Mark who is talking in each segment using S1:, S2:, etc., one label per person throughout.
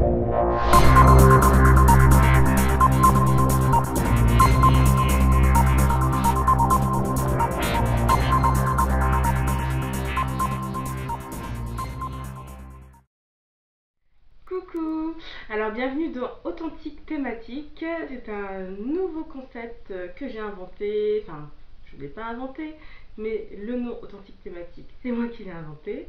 S1: Coucou! Alors bienvenue dans Authentique Thématique. C'est un nouveau concept que j'ai inventé. Enfin, je ne l'ai pas inventé, mais le nom Authentique Thématique, c'est moi qui l'ai inventé.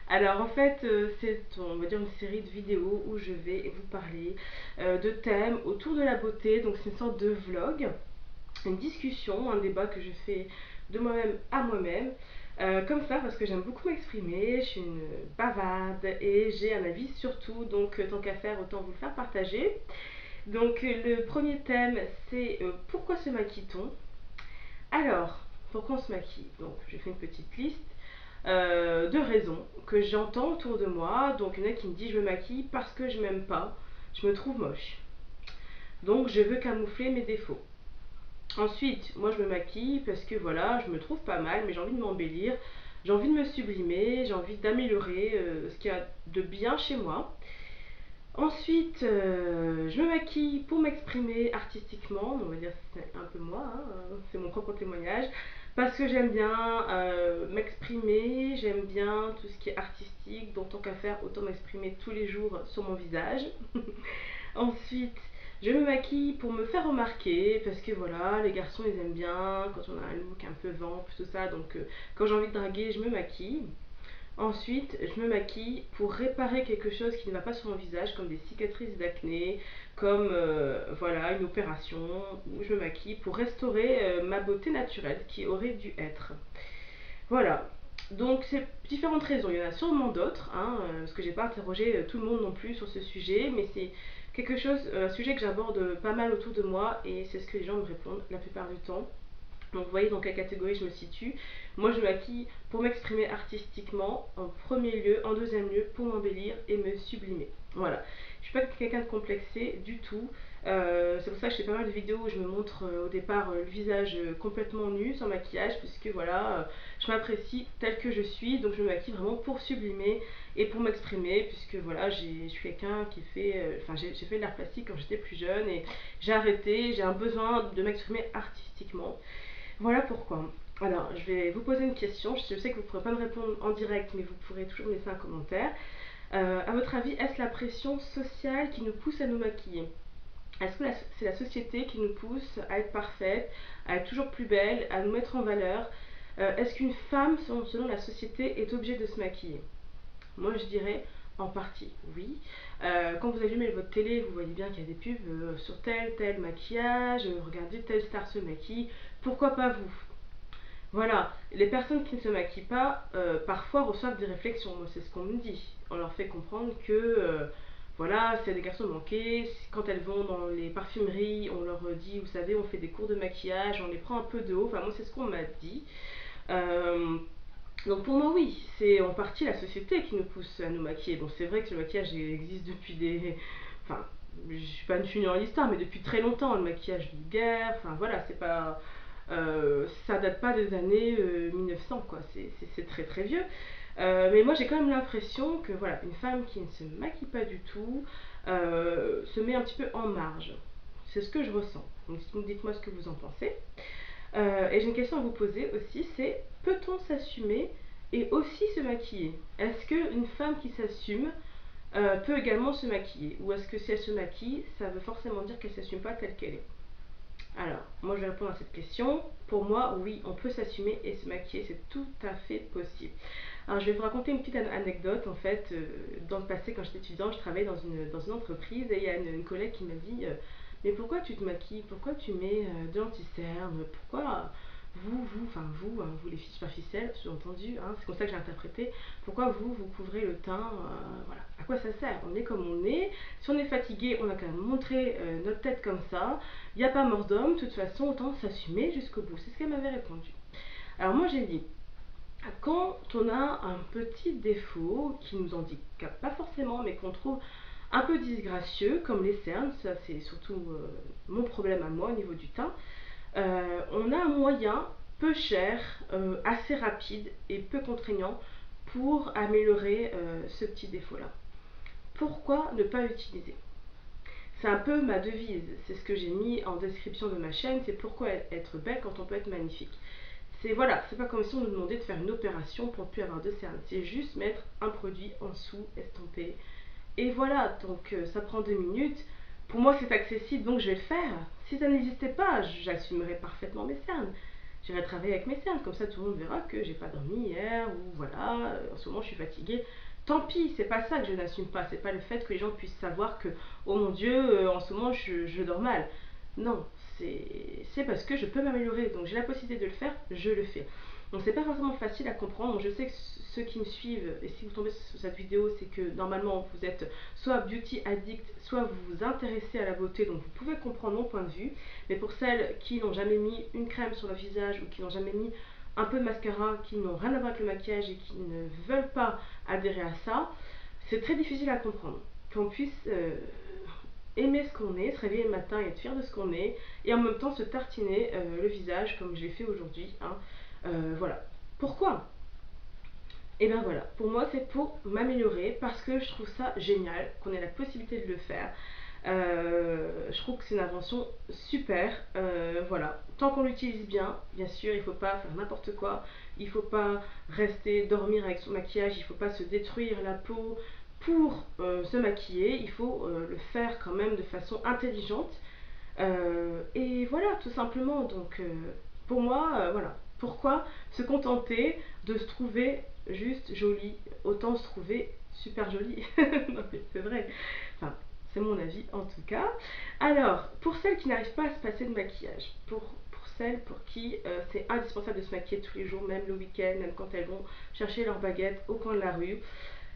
S1: Alors en fait, c'est on va dire une série de vidéos où je vais vous parler de thèmes autour de la beauté. Donc c'est une sorte de vlog, une discussion, un débat que je fais de moi-même à moi-même. Comme ça, parce que j'aime beaucoup m'exprimer, je suis une bavarde et j'ai un avis sur tout, donc tant qu'à faire, autant vous le faire partager. Donc le premier thème, c'est pourquoi se maquille-t-on? Alors, pourquoi on se maquille? Donc j'ai fait une petite liste de raisons que j'entends autour de moi. Donc il y en a qui me disent je me maquille parce que je m'aime pas, je me trouve moche. Donc je veux camoufler mes défauts. Ensuite, moi je me maquille parce que voilà, je me trouve pas mal, mais j'ai envie de m'embellir, j'ai envie de me sublimer, j'ai envie d'améliorer ce qu'il y a de bien chez moi. Ensuite, je me maquille pour m'exprimer artistiquement, on va dire que c'est un peu moi, hein, c'est mon propre témoignage, parce que j'aime bien m'exprimer, j'aime bien tout ce qui est artistique, donc tant qu'à faire, autant m'exprimer tous les jours sur mon visage. Ensuite, je me maquille pour me faire remarquer, parce que voilà, les garçons ils aiment bien quand on a un look un peu vamp, tout ça, donc quand j'ai envie de draguer, je me maquille. Ensuite, je me maquille pour réparer quelque chose qui ne va pas sur mon visage, comme des cicatrices d'acné, comme voilà, une opération, où je me maquille pour restaurer ma beauté naturelle qui aurait dû être. Voilà. Donc c'est différentes raisons, il y en a sûrement d'autres, hein, parce que j'ai pas interrogé tout le monde non plus sur ce sujet, mais c'est quelque chose, un sujet que j'aborde pas mal autour de moi et c'est ce que les gens me répondent la plupart du temps. Donc vous voyez dans quelle catégorie je me situe. Moi je me maquille pour m'exprimer artistiquement en premier lieu, en deuxième lieu pour m'embellir et me sublimer. Voilà. Je suis pas quelqu'un de complexé du tout. C'est pour ça que je fais pas mal de vidéos où je me montre au départ le visage complètement nu, sans maquillage, puisque voilà, je m'apprécie telle que je suis, donc je me maquille vraiment pour sublimer et pour m'exprimer, puisque voilà, je suis quelqu'un qui fait, enfin j'ai fait de l'art plastique quand j'étais plus jeune et j'ai arrêté, j'ai un besoin de m'exprimer artistiquement. Voilà pourquoi. Alors, je vais vous poser une question. Je sais que vous ne pourrez pas me répondre en direct, mais vous pourrez toujours me laisser un commentaire. À votre avis, est-ce la pression sociale qui nous pousse à nous maquiller? Est-ce que c'est la société qui nous pousse à être parfaite, à être toujours plus belle, à nous mettre en valeur? Est-ce qu'une femme, selon la société, est obligée de se maquiller? Moi, je dirais en partie, oui. Quand vous allumez votre télé, vous voyez bien qu'il y a des pubs sur tel maquillage, regardez telle star se maquille, pourquoi pas vous? Voilà, les personnes qui ne se maquillent pas, parfois reçoivent des réflexions, moi c'est ce qu'on me dit. On leur fait comprendre que, voilà, c'est des garçons manqués, quand elles vont dans les parfumeries, on leur dit, vous savez, on fait des cours de maquillage, on les prend un peu de haut, enfin moi c'est ce qu'on m'a dit. Euh, donc pour moi oui, c'est en partie la société qui nous pousse à nous maquiller. Bon c'est vrai que le maquillage existe depuis des... Enfin, je suis pas une fille en l'histoire, mais depuis très longtemps, le maquillage vulgaire, enfin voilà, c'est pas... ça date pas des années 1900 quoi, c'est très très vieux. Mais moi j'ai quand même l'impression que voilà, une femme qui ne se maquille pas du tout se met un petit peu en marge. C'est ce que je ressens. Donc dites-moi ce que vous en pensez. Et j'ai une question à vous poser aussi, c'est peut-on s'assumer et aussi se maquiller? Est-ce qu'une femme qui s'assume peut également se maquiller? Ou est-ce que si elle se maquille, ça veut forcément dire qu'elle ne s'assume pas telle qu'elle est? Alors, moi je vais répondre à cette question. Pour moi, oui, on peut s'assumer et se maquiller, c'est tout à fait possible. Alors, je vais vous raconter une petite anecdote. En fait, dans le passé, quand j'étais étudiante, je travaillais dans une entreprise et il y a une collègue qui m'a dit mais pourquoi tu te maquilles? Pourquoi tu mets de l'anti-cerne? Pourquoi vous, hein, vous les filles superficielles, sous-entendu, hein, c'est comme ça que j'ai interprété, pourquoi vous couvrez le teint, voilà, à quoi ça sert? On est comme on est, si on est fatigué, on a quand même montré notre tête comme ça, il n'y a pas mort d'homme, de toute façon, autant s'assumer jusqu'au bout. C'est ce qu'elle m'avait répondu. Alors moi j'ai dit, quand on a un petit défaut qui nous handicape pas forcément, mais qu'on trouve un peu disgracieux, comme les cernes, ça c'est surtout mon problème à moi au niveau du teint, on a un moyen peu cher, assez rapide et peu contraignant pour améliorer ce petit défaut-là. pourquoi ne pas l'utiliser? C'est un peu ma devise, c'est ce que j'ai mis en description de ma chaîne, c'est pourquoi être belle quand on peut être magnifique. C'est voilà, c'est pas comme si on nous demandait de faire une opération pour ne plus avoir de cernes, c'est juste mettre un produit en dessous, estampé. Et voilà, donc ça prend 2 minutes. Pour moi c'est accessible donc je vais le faire. Si ça n'existait pas, j'assumerais parfaitement mes cernes. J'irai travailler avec mes cernes, comme ça tout le monde verra que j'ai pas dormi hier, ou voilà, en ce moment je suis fatiguée. Tant pis, c'est pas ça que je n'assume pas, c'est pas le fait que les gens puissent savoir que, oh mon Dieu, en ce moment je dors mal. Non, c'est parce que je peux m'améliorer, donc j'ai la possibilité de le faire, je le fais. Donc c'est pas forcément facile à comprendre. Je sais que ceux qui me suivent, et si vous tombez sur cette vidéo, c'est que normalement vous êtes soit beauty addict, soit vous vous intéressez à la beauté, donc vous pouvez comprendre mon point de vue. Mais pour celles qui n'ont jamais mis une crème sur leur visage ou qui n'ont jamais mis un peu de mascara, qui n'ont rien à voir avec le maquillage et qui ne veulent pas adhérer à ça, c'est très difficile à comprendre. Qu'on puisse aimer ce qu'on est, se réveiller le matin et être fier de ce qu'on est, et en même temps se tartiner le visage comme je l'ai fait aujourd'hui. Hein. Voilà. Pourquoi? Et bien voilà, pour moi c'est pour m'améliorer parce que je trouve ça génial qu'on ait la possibilité de le faire. Je trouve que c'est une invention super. Voilà, tant qu'on l'utilise bien, bien sûr, il ne faut pas faire n'importe quoi. Il ne faut pas rester dormir avec son maquillage. Il ne faut pas se détruire la peau pour se maquiller. Il faut le faire quand même de façon intelligente. Et voilà, tout simplement. Donc, pour moi, voilà. Pourquoi se contenter de se trouver juste jolie? Autant se trouver super jolie. Non, mais c'est vrai. Enfin, c'est mon avis en tout cas. Alors, pour celles qui n'arrivent pas à se passer de maquillage, pour celles pour qui c'est indispensable de se maquiller tous les jours, même le week-end, même quand elles vont chercher leur baguette au coin de la rue,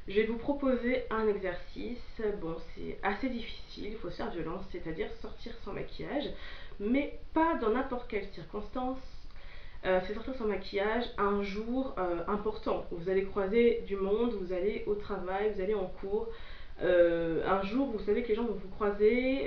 S1: je vais vous proposer un exercice. Bon, c'est assez difficile, il faut se faire violence, c'est-à-dire sortir sans maquillage, mais pas dans n'importe quelle circonstance. C'est sortir sans maquillage un jour important où vous allez croiser du monde, vous allez au travail, vous allez en cours. Un jour, vous savez que les gens vont vous croiser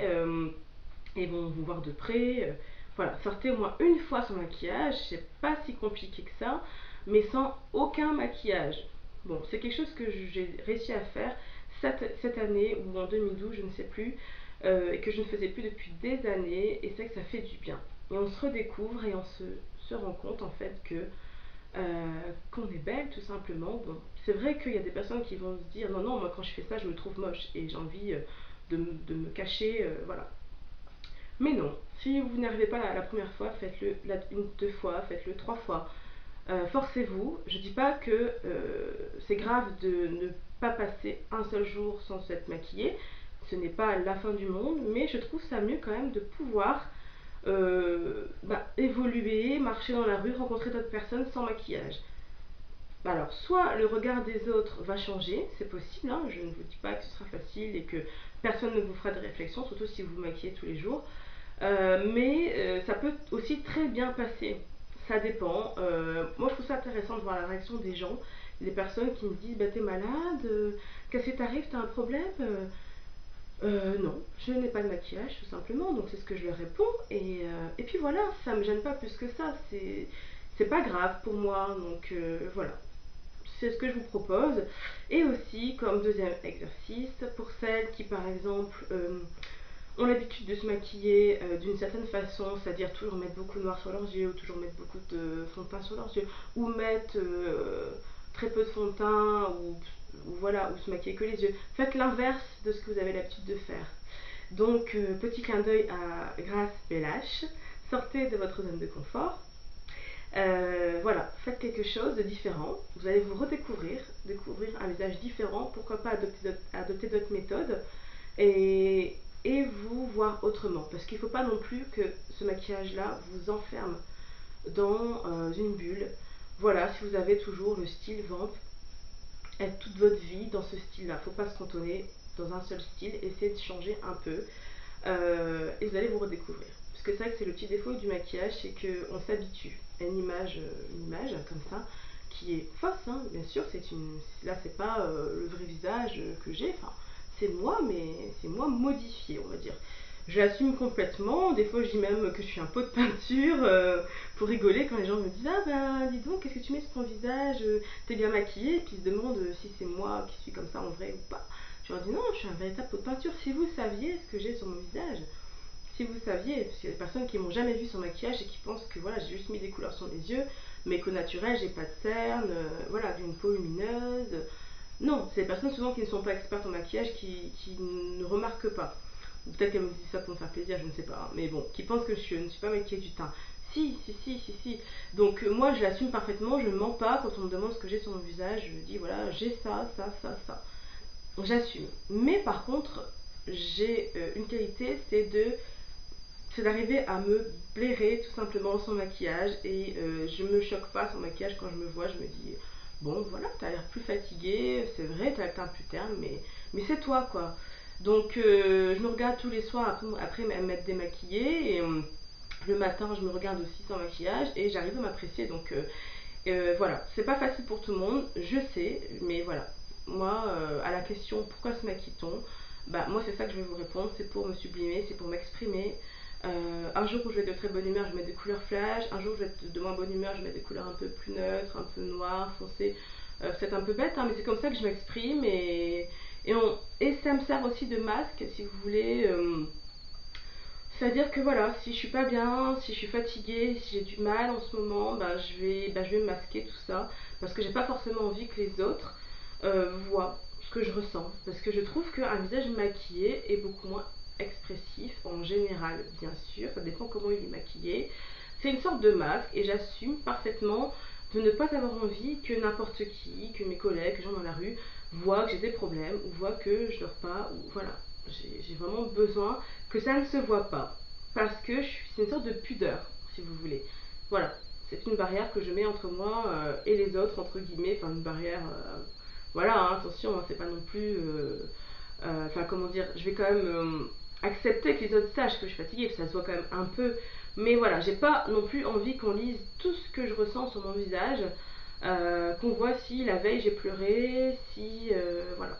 S1: et vont vous voir de près. Voilà, sortez au moins une fois sans maquillage, c'est pas si compliqué que ça, mais sans aucun maquillage. Bon, c'est quelque chose que j'ai réussi à faire cette année ou en 2012, je ne sais plus, et que je ne faisais plus depuis des années, et c'est que ça fait du bien. Et on se redécouvre et on se rend compte en fait que qu'on est belle tout simplement. Bon, c'est vrai qu'il y a des personnes qui vont se dire non, non, moi quand je fais ça, je me trouve moche et j'ai envie de me cacher, voilà. Mais non, si vous n'arrivez pas la première fois, faites-le une, 2 fois, faites-le 3 fois. Forcez-vous. Je dis pas que c'est grave de ne pas passer un seul jour sans s'être maquillé. Ce n'est pas la fin du monde, mais je trouve ça mieux quand même de pouvoir évoluer, marcher dans la rue, rencontrer d'autres personnes sans maquillage. Alors, soit le regard des autres va changer, c'est possible, hein, je ne vous dis pas que ce sera facile et que personne ne vous fera de réflexion, surtout si vous vous maquillez tous les jours, mais ça peut aussi très bien passer, ça dépend. Moi je trouve ça intéressant de voir la réaction des gens, des personnes qui me disent bah t'es malade, qu'est-ce qui t'arrive, t'as un problème non, je n'ai pas de maquillage tout simplement, donc c'est ce que je leur réponds. Et puis voilà, ça me gêne pas plus que ça, c'est pas grave pour moi, donc voilà. C'est ce que je vous propose. Et aussi, comme deuxième exercice, pour celles qui par exemple ont l'habitude de se maquiller d'une certaine façon, c'est-à-dire toujours mettre beaucoup de noir sur leurs yeux, ou toujours mettre beaucoup de fond de teint sur leurs yeux, ou mettre très peu de fond de teint, ou voilà, ou se maquiller que les yeux. Faites l'inverse de ce que vous avez l'habitude de faire. Donc, petit clin d'œil à Grace Belash, sortez de votre zone de confort. Voilà, faites quelque chose de différent. Vous allez vous redécouvrir, découvrir un visage différent. Pourquoi pas adopter d'autres méthodes et vous voir autrement. Parce qu'il ne faut pas non plus que ce maquillage-là vous enferme dans une bulle. Voilà, si vous avez toujours le style vamp, être toute votre vie dans ce style-là. Il ne faut pas se cantonner dans un seul style. Essayez de changer un peu. Et vous allez vous redécouvrir. Parce que c'est vrai que c'est le petit défaut du maquillage, c'est qu'on s'habitue à une image comme ça, qui est fausse, hein, bien sûr, là c'est pas le vrai visage que j'ai, enfin c'est moi, mais c'est moi modifié, on va dire. Je l'assume complètement, des fois je dis même que je suis un pot de peinture, pour rigoler quand les gens me disent ah ben dis donc, qu'est-ce que tu mets sur ton visage, t'es bien maquillée, et puis ils se demandent si c'est moi qui suis comme ça en vrai ou pas. Je leur dis non, je suis un véritable pot de peinture. Si vous saviez ce que j'ai sur mon visage, si vous saviez, parce qu'il y a des personnes qui m'ont jamais vu sans maquillage et qui pensent que voilà, j'ai juste mis des couleurs sur les yeux, mais qu'au naturel, j'ai pas de cernes, voilà, d'une peau lumineuse. Non, c'est des personnes souvent qui ne sont pas expertes en maquillage qui ne remarquent pas. Peut-être qu'elles me disent ça pour me faire plaisir, je ne sais pas. Mais bon, qui pensent que je ne suis pas maquillée du teint. Si, si, si, si, si. Donc moi, je l'assume parfaitement, je ne mens pas quand on me demande ce que j'ai sur mon visage. Je dis voilà, j'ai ça, ça, ça, ça. J'assume. Mais par contre, j'ai une qualité, c'est d'arriver à me blairer tout simplement sans maquillage et je me choque pas sans maquillage. Quand je me vois, je me dis bon voilà, t'as l'air plus fatigué, c'est vrai, t'as le teint plus terne, mais c'est toi quoi. Donc je me regarde tous les soirs après m'être démaquillée et le matin je me regarde aussi sans maquillage et j'arrive à m'apprécier. Donc voilà, c'est pas facile pour tout le monde, je sais, mais voilà. Moi, à la question pourquoi se maquille-t-on, bah moi c'est ça que je vais vous répondre, c'est pour me sublimer, c'est pour m'exprimer. Un jour où je vais être de très bonne humeur, je vais mettre des couleurs flash. Un jour où je vais être de moins bonne humeur, je vais mettre des couleurs un peu plus neutres, un peu noires, foncées. C'est un peu bête, hein, mais c'est comme ça que je m'exprime et ça me sert aussi de masque, si vous voulez. C'est-à-dire que voilà, si je suis pas bien, si je suis fatiguée, si j'ai du mal en ce moment, je vais masquer tout ça parce que j'ai pas forcément envie que les autres voient ce que je ressens. Parce que je trouve qu'un visage maquillé est beaucoup moins expressif en général, bien sûr, ça dépend comment il est maquillé. C'est une sorte de masque et j'assume parfaitement de ne pas avoir envie que n'importe qui, que mes collègues, que les gens dans la rue voient que j'ai des problèmes ou voient que je dors pas ou voilà. J'ai vraiment besoin que ça ne se voit pas parce que c'est une sorte de pudeur, si vous voulez. Voilà, c'est une barrière que je mets entre moi et les autres, entre guillemets, enfin une barrière. Voilà, hein, attention, hein, c'est pas non plus. Enfin, comment dire, je vais quand même accepter que les autres sachent que je suis fatiguée, que ça se voit quand même un peu. Mais voilà, j'ai pas non plus envie qu'on lise tout ce que je ressens sur mon visage, qu'on voit si la veille j'ai pleuré, si. Voilà.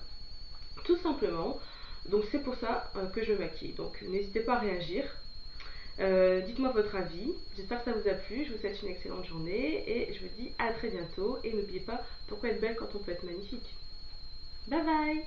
S1: Tout simplement. Donc c'est pour ça que je me maquille. Donc n'hésitez pas à réagir. Dites-moi votre avis. J'espère que ça vous a plu. Je vous souhaite une excellente journée et je vous dis à très bientôt. Et n'oubliez pas pourquoi être belle quand on peut être magnifique. Bye bye.